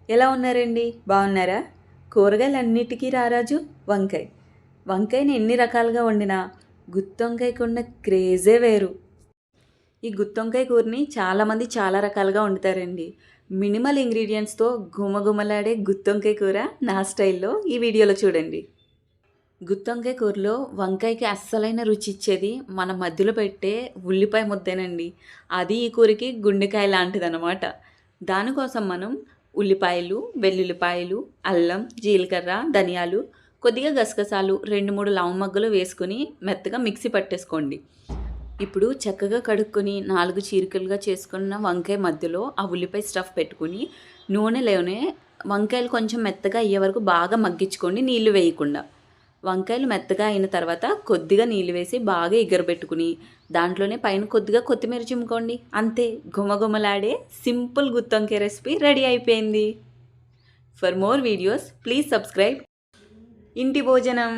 ఎలా ఉన్నారండి? బాగున్నారా? కూరగాయలన్నిటికీ రారాజు వంకాయ. వంకాయని ఎన్ని రకాలుగా వండినా గుత్తొంకాయకున్న క్రేజే వేరు. ఈ గుత్తొంకాయ కూరని చాలామంది చాలా రకాలుగా వండుతారండి. మినిమల్ ఇంగ్రీడియంట్స్తో గుమగుమలాడే గుత్తొంకాయ కూర నా స్టైల్లో ఈ వీడియోలో చూడండి. గుత్తొంకాయ కూరలో వంకాయకి అస్సలైన రుచి ఇచ్చేది మన మధ్యలో పెట్టే ఉల్లిపాయ ముద్దేనండి. అది ఈ కూరకి గుండెకాయ లాంటిదనమాట. దానికోసం మనం ఉల్లిపాయలు, వెల్లుల్లిపాయలు, అల్లం, జీలకర్ర, ధనియాలు, కొద్దిగా గసగసాలు, 2-3 లవంగములు వేసుకొని మెత్తగా మిక్సీ పట్టేసుకోండి. ఇప్పుడు చక్కగా కడుక్కొని 4 చీలికలుగా చేసుకున్న వంకాయ మధ్యలో ఆ ఉల్లిపాయ స్టఫ్ పెట్టుకుని నూనెలోనే వంకాయలు కొంచెం మెత్తగా అయ్యే వరకు బాగా మగ్గించుకోండి, నీళ్లు వేయకుండా. వంకాయలు మెత్తగా అయిన తర్వాత కొద్దిగా నీళ్ళు వేసి బాగా ఎగరబెట్టుకుని దాంట్లోనే పైన కొద్దిగా కొత్తిమీర చిమ్ముకోండి. అంతే, గుమగుమలాడే సింపుల్ గుత్తొంకాయ రెసిపీ రెడీ అయిపోయింది. For more videos please subscribe ఇంటి భోజనం.